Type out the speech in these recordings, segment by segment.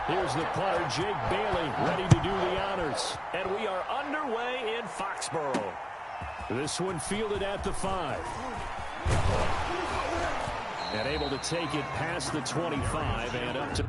Here's the punter, Jake Bailey, ready to do the honors. And we are underway in Foxborough. This one fielded at the 5. And able to take it past the 25 and up to...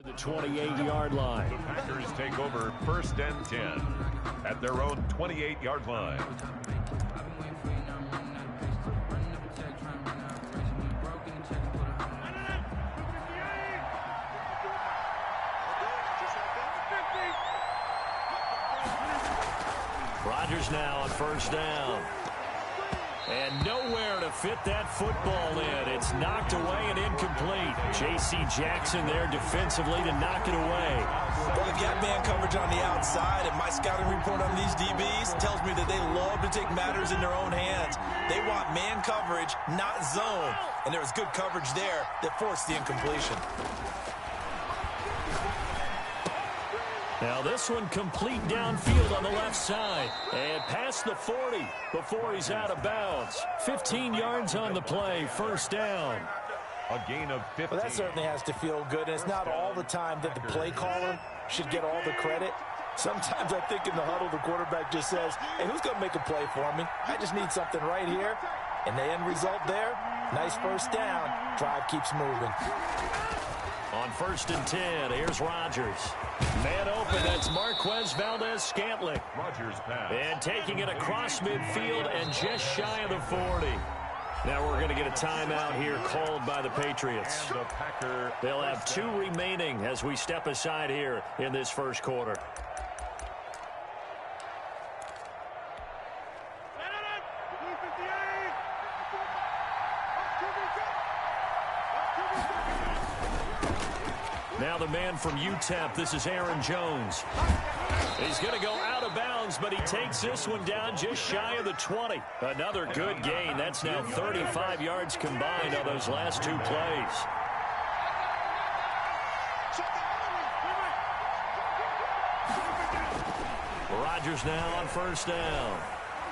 the 28-yard line. The Packers take over 1st and 10 at their own 28-yard line. Rodgers now on 1st down. And nowhere to fit that football in. It's knocked away and incomplete. J.C. Jackson there defensively to knock it away. Well, they've got man coverage on the outside, and my scouting report on these DBs tells me that they love to take matters in their own hands. They want man coverage, not zone. And there was good coverage there that forced the incompletion. Now this one complete downfield on the left side. And past the 40 before he's out of bounds. 15 yards on the play, 1st down. A gain of 15. Well, that certainly has to feel good. And it's not all the time that the play caller should get all the credit. Sometimes I think in the huddle, the quarterback just says, hey, who's going to make a play for me? I just need something right here. And the end result there, nice 1st down. Drive keeps moving. On 1st and 10, here's Rodgers. Man open, that's Marquez Valdez-Scantling. Rodgers pass. And taking it across midfield and just shy of the 40. Now we're going to get a timeout here called by the Patriots. And the Packer. They'll have 2 remaining as we step aside here in this 1st quarter. Now the man from UTEP, this is Aaron Jones. He's going to go out of bounds, but he takes this one down just shy of the 20. Another good gain. That's now 35 yards combined on those last 2 plays. Rodgers now on 1st down.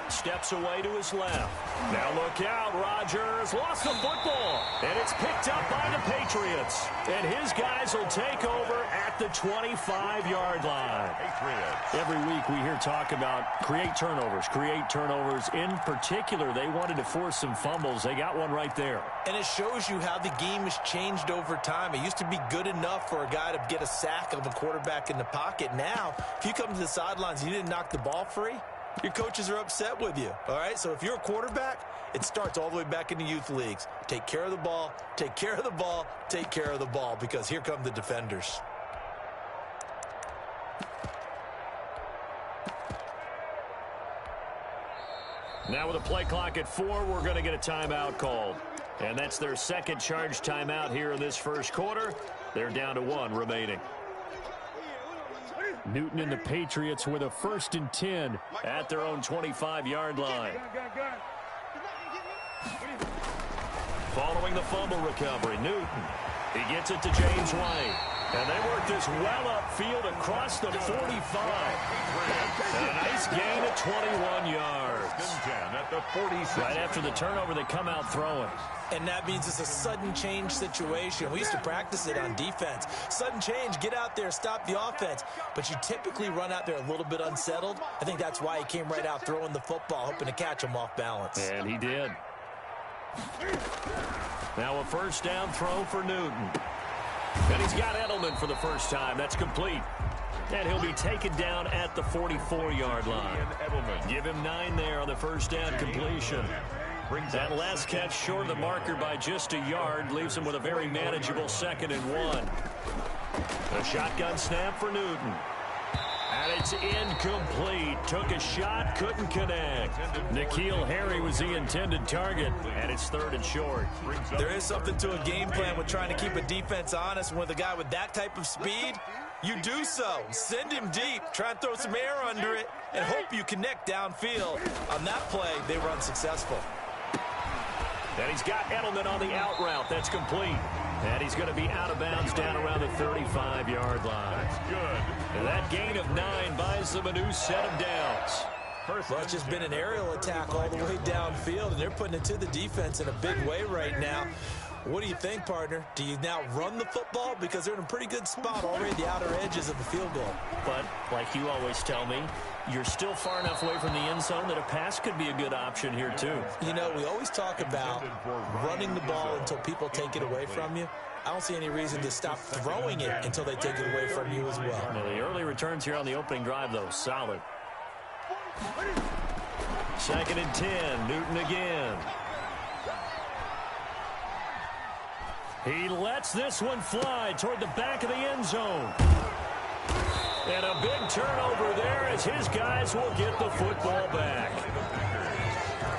Steps away to his left. Now look out, Rodgers lost the football, and it's picked up by the Patriots. And his guys will take over at the 25-yard line. Patriots. Every week we hear talk about create turnovers. In particular, they wanted to force some fumbles. They got one right there. And it shows you how the game has changed over time. It used to be good enough for a guy to get a sack of a quarterback in the pocket. Now, if you come to the sidelines and you didn't knock the ball free, your coaches are upset with you, all right? So if you're a quarterback, it starts all the way back in the youth leagues. Take care of the ball, take care of the ball, take care of the ball, because here come the defenders. Now with a play clock at 4, we're going to get a timeout called. And that's their 2nd charge timeout here in this 1st quarter. They're down to 1 remaining. Newton and the Patriots with a 1st and 10 at their own 25-yard line. Following the fumble recovery, Newton. He gets it to James White. And they work this well upfield across the 45. And a nice gain of 21 yards. 10 at the 46. Right after the turnover, they come out throwing. And that means it's a sudden change situation. We used to practice it on defense. Sudden change, get out there, stop the offense. But you typically run out there a little bit unsettled. I think that's why he came right out throwing the football, hoping to catch him off balance. And he did. Now a 1st down throw for Newton. And he's got Edelman for the 1st time. That's complete. And he'll be taken down at the 44-yard line. Give him 9 there on the 1st down completion. That last catch short of the marker by just a yard leaves him with a very manageable 2nd and 1. A shotgun snap for Newton. And it's incomplete. Took a shot, couldn't connect. N'Keal Harry was the intended target, and it's 3rd and short. There is something to a game plan with trying to keep a defense honest. With a guy with that type of speed, you do so. Send him deep. Try and throw some air under it and hope you connect downfield. On that play, they were unsuccessful. And he's got Edelman on the out route. That's complete. And he's going to be out of bounds down around the 35-yard line. That's good. And that gain of 9 buys them a new set of downs. Well, it's just been an aerial attack all the way downfield, and they're putting it to the defense in a big way right now. What do you think, partner? Do you now run the football? Because they're in a pretty good spot already at the outer edges of the field goal. But, like you always tell me, you're still far enough away from the end zone that a pass could be a good option here, too. You know, we always talk about running the ball until people take it away from you. I don't see any reason to stop throwing it until they take it away from you as well. Well, the early returns here on the opening drive, though, solid. 2nd and 10, Newton again. He lets this one fly toward the back of the end zone. And a big turnover there as his guys will get the football back.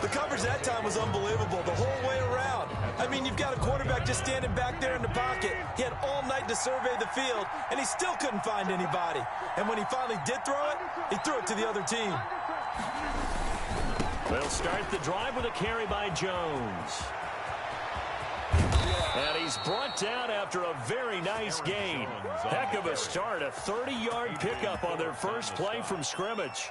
The coverage that time was unbelievable the whole way around. I mean, you've got a quarterback just standing back there in the pocket. He had all night to survey the field, and he still couldn't find anybody. And when he finally did throw it, he threw it to the other team. They'll start the drive with a carry by Jones. And he's brought down after a very nice gain. Heck of a start, a 30-yard pickup on their first play from scrimmage.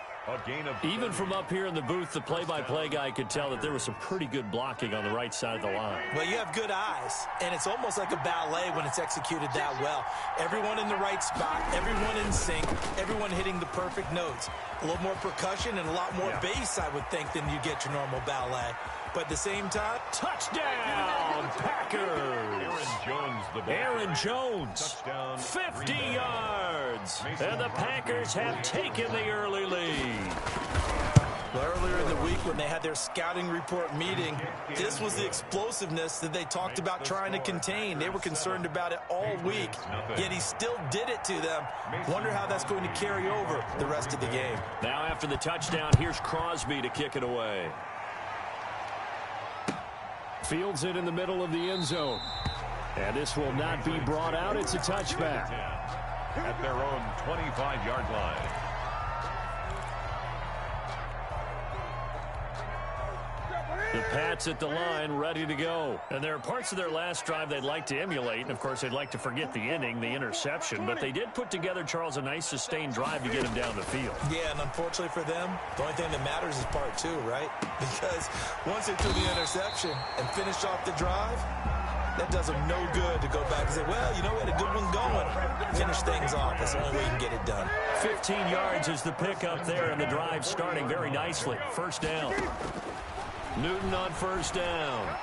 Even from up here in the booth, the play-by-play guy could tell that there was some pretty good blocking on the right side of the line. Well, you have good eyes, and it's almost like a ballet when it's executed that well. Everyone in the right spot, everyone in sync, everyone hitting the perfect notes. A little more percussion and a lot more bass, I would think, than you get your normal ballet. But at the same time, touchdown, Packers! Aaron Jones, 50 yards, and the Packers have taken the early lead. Well, earlier in the week when they had their scouting report meeting, this was the explosiveness that they talked about trying to contain. They were concerned about it all week, yet he still did it to them. Wonder how that's going to carry over the rest of the game. Now after the touchdown, here's Crosby to kick it away. Fields it in the middle of the end zone. And this will not be brought out. It's a touchback. At their own 25-yard line. The Pats at the line, ready to go. And there are parts of their last drive they'd like to emulate. And, of course, they'd like to forget the inning, the interception. But they did put together, Charles, a nice sustained drive to get him down the field. Yeah, and unfortunately for them, the only thing that matters is part 2, right? Because once they threw the interception and finished off the drive, that does them no good to go back and say, well, you know, we had a good one going. Finish things off. That's the only way you can get it done. 15 yards is the pickup there, and the drive starting very nicely. First down. Newton on first down.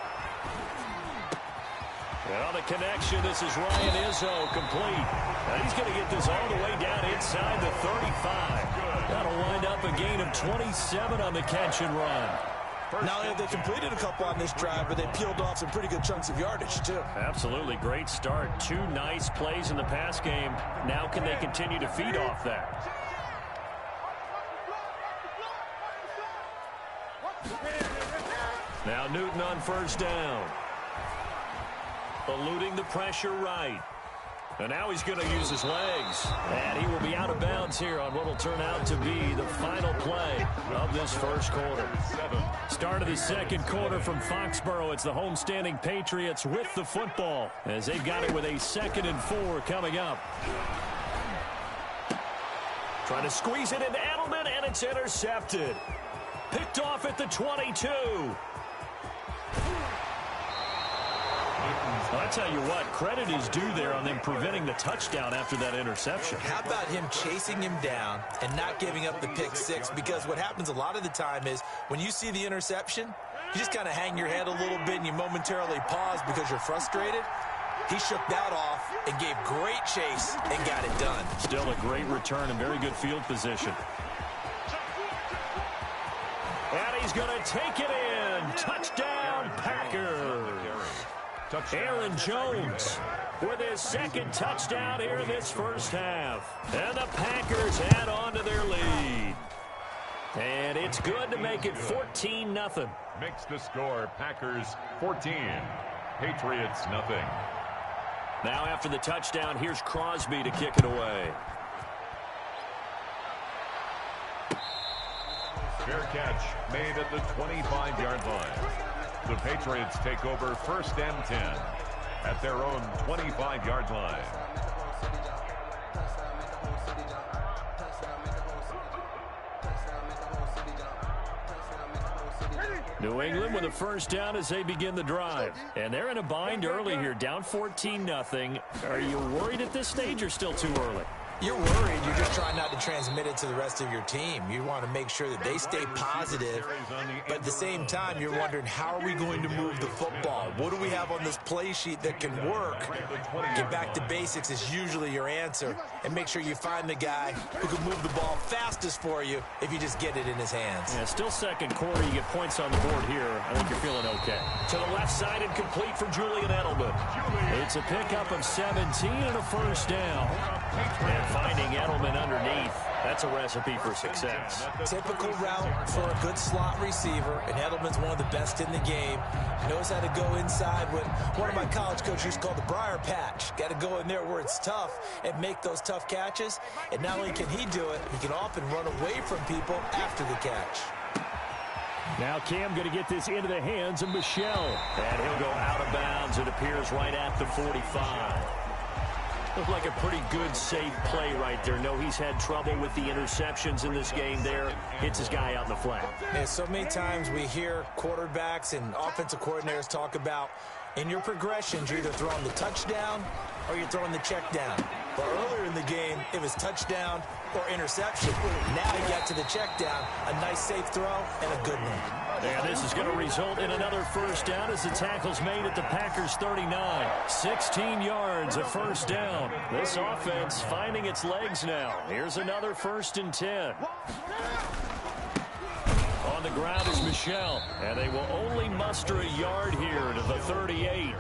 And on the connection, this is Ryan Izzo complete. And he's going to get this all the way down inside the 35. That'll wind up a gain of 27 on the catch and run. Not only have they completed a couple on this drive, but they peeled off some pretty good chunks of yardage, too. Absolutely. Great start. 2 nice plays in the pass game. Now can they continue to feed off that? Now Newton on first down. Eluding the pressure right. And now he's going to use his legs. And he will be out of bounds here on what will turn out to be the final play of this first quarter. Start of the second quarter from Foxborough. It's the homestanding Patriots with the football as they've got it with a 2nd and 4 coming up. Trying to squeeze it into Edelman, and it's intercepted. Picked off at the 22. Well, I tell you what, credit is due there on them preventing the touchdown after that interception. How about him chasing him down and not giving up the pick 6? Because what happens a lot of the time is when you see the interception, you just kind of hang your head a little bit and you momentarily pause because you're frustrated. He shook that off and gave great chase and got it done. Still a great return and very good field position. And he's going to take it in. Touchdown, Packers. Aaron Jones with his second touchdown here in this first half. And the Packers add on to their lead. And it's good to make it 14-0. Makes the score Packers 14, Patriots nothing. Now after the touchdown, here's Crosby to kick it away. Fair catch made at the 25-yard line. The Patriots take over 1st and 10 at their own 25-yard line. New England with a first down as they begin the drive. And they're in a bind early here, down 14-0. Are you worried at this stage or still too early? You're worried. You're just trying not to transmit it to the rest of your team. You want to make sure that they stay positive, but at the same time, you're wondering, how are we going to move the football? What do we have on this play sheet that can work? Get back to basics is usually your answer, and make sure you find the guy who can move the ball fastest for you if you just get it in his hands. Yeah, still second quarter. You get points on the board here. I think you're feeling okay. To the left side and complete for Julian Edelman. It's a pickup of 17 and a first down. And finding Edelman underneath, that's a recipe for success. Typical route for a good slot receiver, and Edelman's one of the best in the game. Knows how to go inside what one of my college coaches used to call the briar patch. Got to go in there where it's tough and make those tough catches. And not only can he do it, he can often run away from people after the catch. Now Cam going to get this into the hands of Michelle. And he'll go out of bounds. It appears right at the 45. Looked like a pretty good, safe play right there. No, he's had trouble with the interceptions in this game there. Hits his guy out in the flat. Yeah, so many times we hear quarterbacks and offensive coordinators talk about, in your progressions, you're either throwing the touchdown or you're throwing the check down. But earlier in the game, it was touchdown or interception. Now he got to the check down, a nice safe throw, and a good one. And this is going to result in another first down as the tackle's made at the Packers 39. 16 yards, a first down. This offense finding its legs now. Here's another 1st and 10. On the ground is Michelle, and they will only muster a yard here to the 38.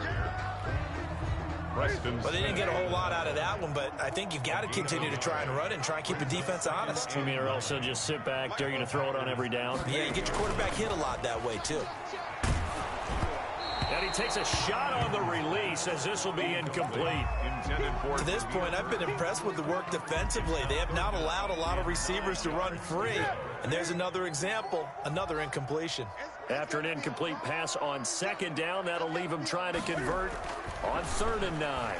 Well, they didn't get a whole lot out of that one, but I think you've got to continue to try and run and try and keep the defense honest. I mean, or else they'll just sit back, dare you to throw it on every down. Yeah, you get your quarterback hit a lot that way, too. And he takes a shot on the release as this will be incomplete. To this point, I've been impressed with the work defensively. They have not allowed a lot of receivers to run free. And there's another example, another incompletion. After an incomplete pass on 2nd down, that'll leave him trying to convert on 3rd and 9.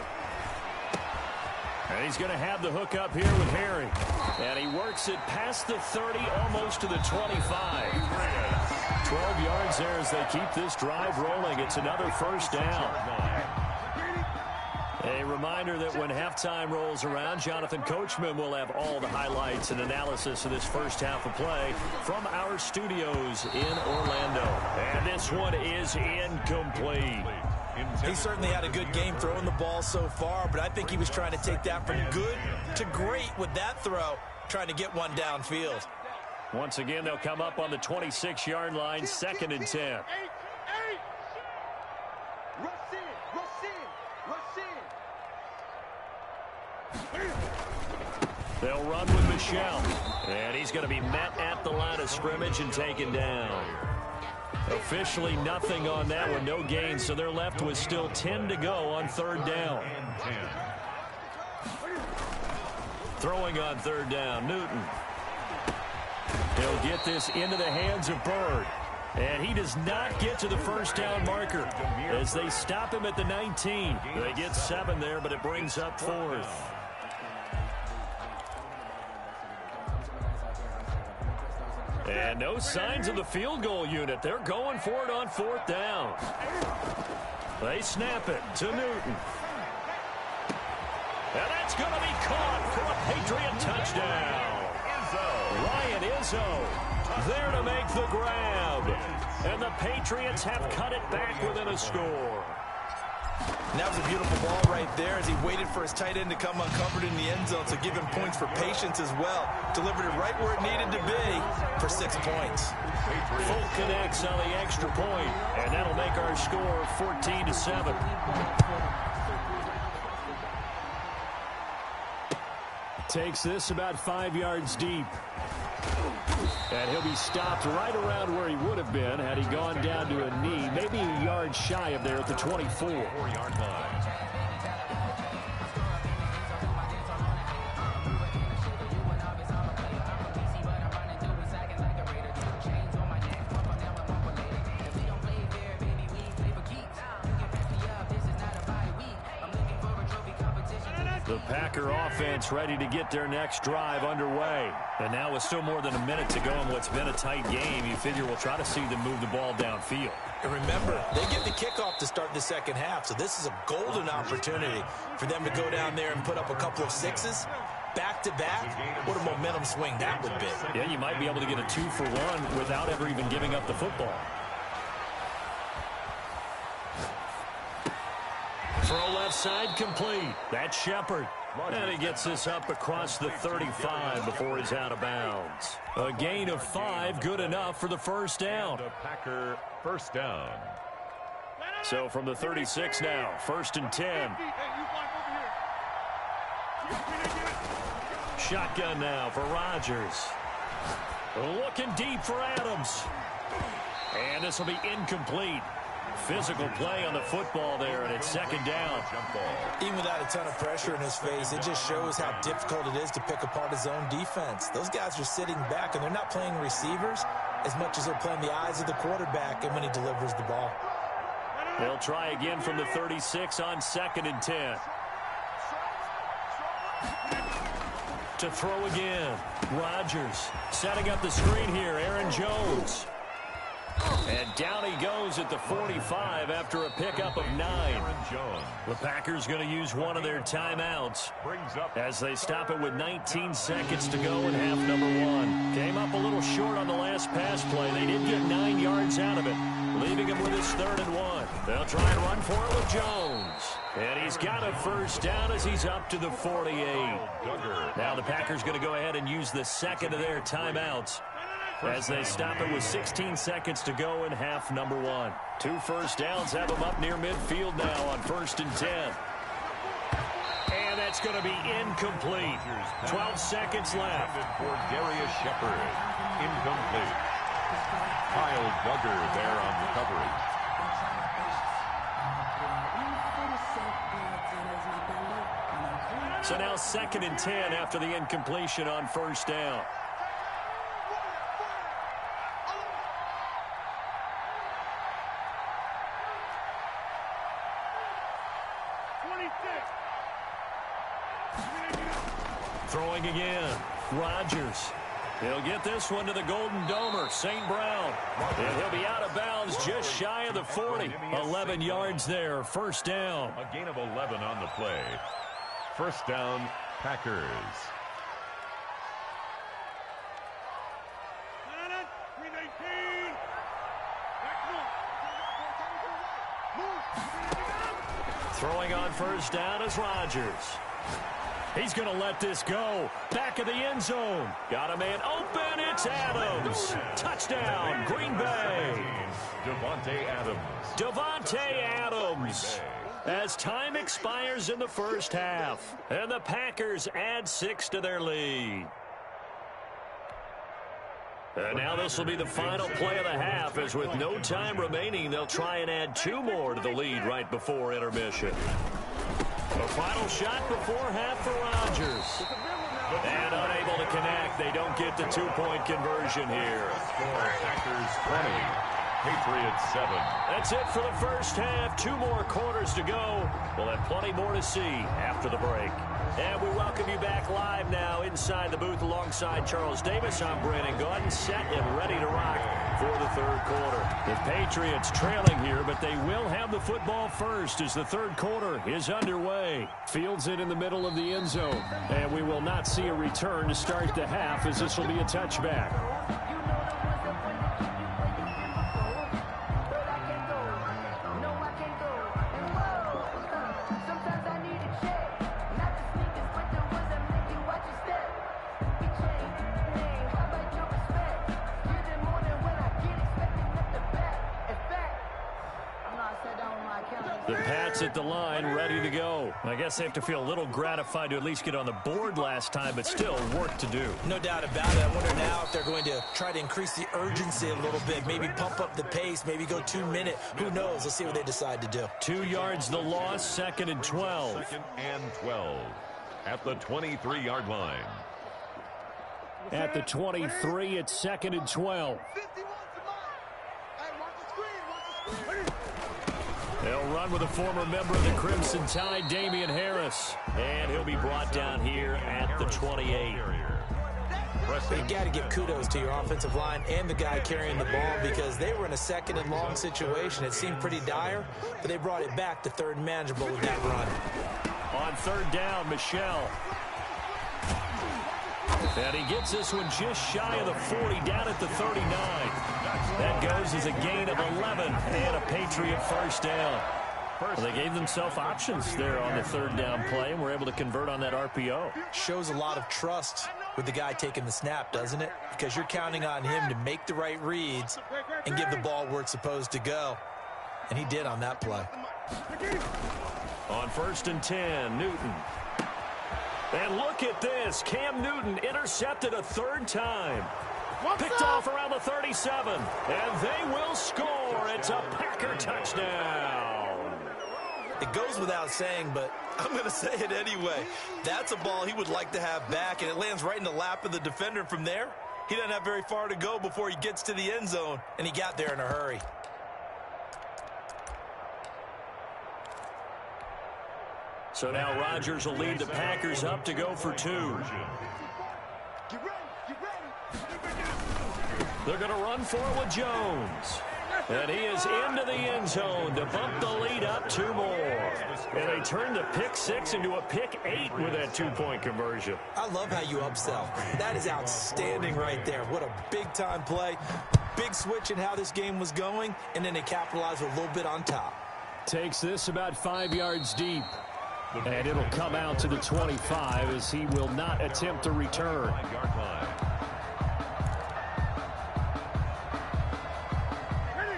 And he's going to have the hook up here with Harry. And he works it past the 30, almost to the 25. 12 yards there as they keep this drive rolling. It's another first down. A reminder that when halftime rolls around, Jonathan Coachman will have all the highlights and analysis of this first half of play from our studios in Orlando. And this one is incomplete. He certainly had a good game throwing the ball so far, but I think he was trying to take that from good to great with that throw, trying to get one downfield. Once again, they'll come up on the 26-yard line, 2nd and 10. They'll run with Michelle. And he's going to be met at the line of scrimmage and taken down. Officially nothing on that one, no gain, so they're left with still 10 to go on 3rd down. Throwing on 3rd down, Newton. He'll get this into the hands of Bird. And he does not get to the first down marker as they stop him at the 19. They get 7 there, but it brings up 4th. And no signs of the field goal unit. They're going for it on 4th down. They snap it to Newton. And that's going to be caught for a Patriot touchdown. Ryan Izzo there to make the grab. And the Patriots have cut it back within a score. And that was a beautiful ball right there as he waited for his tight end to come uncovered in the end zone, so give him points for patience as well. Delivered it right where it needed to be for 6 points. Full connects on the extra point, and that'll make our score 14-7. Takes this about 5 yards deep. And he'll be stopped right around where he would have been had he gone down to a knee, maybe a yard shy of there at the 24-yard line. The Packer offense ready to get their next drive underway. And now with still more than a minute to go in what's been a tight game, you figure we'll try to see them move the ball downfield. And remember, they get the kickoff to start the second half, so this is a golden opportunity for them to go down there and put up a couple of sixes. Back-to-back, what a momentum swing that would be. Yeah, you might be able to get a 2-for-1 without ever even giving up the football. Throw left side complete. That's Shepard. And he gets this up across the 35 before he's out of bounds. A gain of 5, good enough for the first down. The Packer first down. So from the 36 now, 1st and 10. Shotgun now for Rodgers. Looking deep for Adams. And this will be incomplete. Physical play on the football there, and it's 2nd down. Even without a ton of pressure in his face, it just shows how difficult it is to pick apart his own defense. Those guys are sitting back, and they're not playing receivers as much as they're playing the eyes of the quarterback and when he delivers the ball. They'll try again from the 36 on 2nd and 10. To throw again. Rodgers setting up the screen here. Aaron Jones. And down he goes at the 45 after a pickup of 9. The Packers going to use one of their timeouts as they stop it with 19 seconds to go in half number 1. Came up a little short on the last pass play. They did get 9 yards out of it, leaving him with his 3rd and 1. They'll try and run for it with Jones. And he's got a first down as he's up to the 48. Now the Packers going to go ahead and use the second of their timeouts as they stop it with 16 seconds to go in half number 1. 2 first downs have them up near midfield now on 1st and 10. And that's going to be incomplete. 12 seconds left. For Darius Shepard. Incomplete. Kyle Duggar there on recovery. So now 2nd and 10 after the incompletion on 1st down. Throwing again. Rodgers. He'll get this one to the Golden Domer, St. Brown. And he'll be out of bounds just shy of the 40. 11 yards there, 1st down. A gain of 11 on the play. 1st down, Packers. Throwing on 1st down is Rodgers. He's going to let this go. Back of the end zone. Got a man open. It's Adams. Touchdown, Green Bay. Devontae Adams. As time expires in the first half. And the Packers add 6 to their lead. And now this will be the final play of the half, as with no time remaining, they'll try and add 2 more to the lead right before intermission. The final shot before half for Rodgers. And unable to connect. They don't get the 2-point conversion here. Packers 20, Patriots 7. That's it for the first half. 2 more quarters to go. We'll have plenty more to see after the break. And we welcome you back live now inside the booth alongside Charles Davis. I'm Brandon Gaudin, set and ready to rock for the 3rd quarter. The Patriots trailing here, but they will have the football first as the 3rd quarter is underway. Fields it in the middle of the end zone. And we will not see a return to start the half, as this will be a touchback. The Pats at the line, ready to go. I guess they have to feel a little gratified to at least get on the board last time, but still work to do. No doubt about it. I wonder now if they're going to try to increase the urgency a little bit, maybe pump up the pace, maybe go 2-minute. Who knows? Let's see what they decide to do. 2 yards the loss, 2nd and 12. 2nd and 12 at the 23-yard line. At the 23, it's 2nd and 12. They'll run with a former member of the Crimson Tide, Damian Harris. And he'll be brought down here at the 28. You got to give kudos to your offensive line and the guy carrying the ball because they were in a 2nd and long situation. It seemed pretty dire, but they brought it back to 3rd and manageable with that run. On 3rd down, Michelle. And he gets this one just shy of the 40, down at the 39. That goes as a gain of 11 and a Patriot 1st down. Well, they gave themselves options there on the 3rd down play and were able to convert on that RPO. Shows a lot of trust with the guy taking the snap, doesn't it? Because you're counting on him to make the right reads and give the ball where it's supposed to go. And he did on that play. On 1st and 10, Newton. And look at this. Cam Newton intercepted a 3rd time. Picked off around the 37. And they will score. It's a Packer touchdown. It goes without saying, but I'm going to say it anyway. That's a ball he would like to have back, and it lands right in the lap of the defender. From there, he doesn't have very far to go before he gets to the end zone, and he got there in a hurry. So now Rodgers will lead the Packers up to go for 2. They're going to run for it with Jones. And he is into the end zone to bump the lead up 2 more. And they turn the pick 6 into a pick 8 with that 2-point conversion. I love how you upsell. That is outstanding right there. What a big-time play. Big switch in how this game was going, and then they capitalized with a little bit on top. Takes this about 5 yards deep. And it'll come out to the 25 as he will not attempt to return.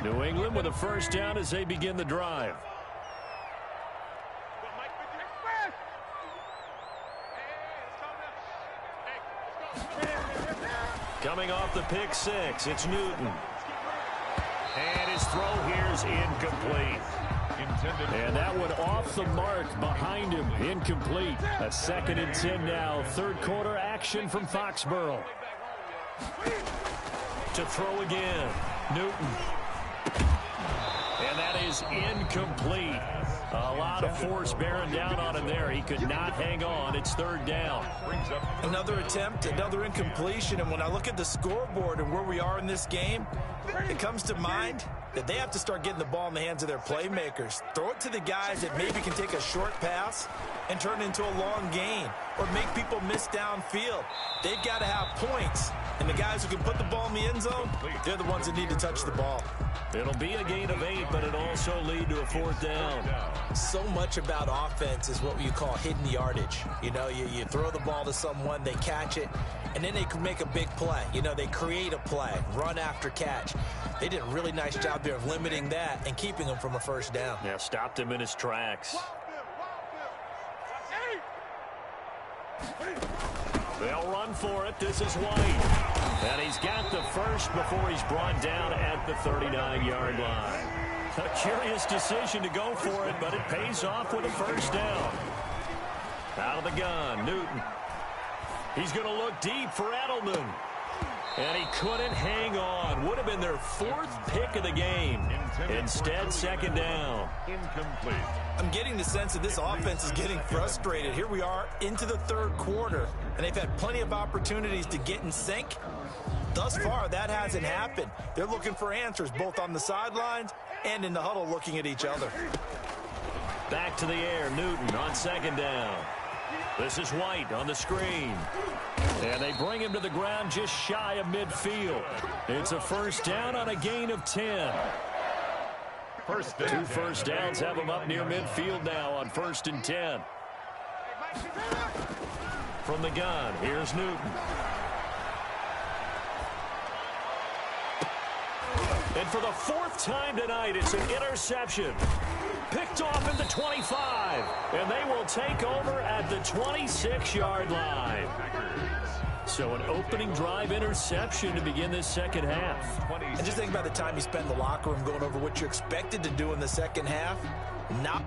New England with a 1st down as they begin the drive. Coming off the pick 6, it's Newton. And his throw here is incomplete. And that one off the mark behind him, incomplete. A 2nd and 10 now, 3rd quarter action from Foxborough. To throw again, Newton. And that is incomplete. A lot of force bearing down on him there. He could not hang on. It's 3rd down. Another attempt, another incompletion. And when I look at the scoreboard and where we are in this game, it comes to mind that they have to start getting the ball in the hands of their playmakers. Throw it to the guys that maybe can take a short pass and turn it into a long gain or make people miss downfield. They've got to have points. And the guys who can put the ball in the end zone, they're the ones that need to touch the ball. It'll be a gain of 8, but it'll also lead to a 4th down. So much about offense is what you call hidden yardage. You know, you throw the ball to someone, they catch it, and then they can make a big play. You know, they create a play, run after catch. They did a really nice job there of limiting that and keeping him from a 1st down. Yeah, stopped him in his tracks. They'll run for it. This is White. And he's got the first before he's brought down at the 39-yard line. A curious decision to go for it, but it pays off with a 1st down. Out of the gun, Newton. He's going to look deep for Edelman. And he couldn't hang on. Would have been their 4th pick of the game. Instead, 2nd down. Incomplete. I'm getting the sense that this offense is getting frustrated. Here we are into the 3rd quarter, and they've had plenty of opportunities to get in sync. Thus far, that hasn't happened. They're looking for answers both on the sidelines and in the huddle looking at each other. Back to the air, Newton on 2nd down. This is White on the screen. And they bring him to the ground just shy of midfield. It's a 1st down on a gain of 10. 2 1st downs have him up near midfield now on 1st and 10. From the gun, here's Newton. And for the fourth time tonight, it's an interception. Picked off at the 25. And they will take over at the 26-yard line. So an opening drive interception to begin this second half. And just think about the time you spend in the locker room going over what you're expected to do in the second half. Not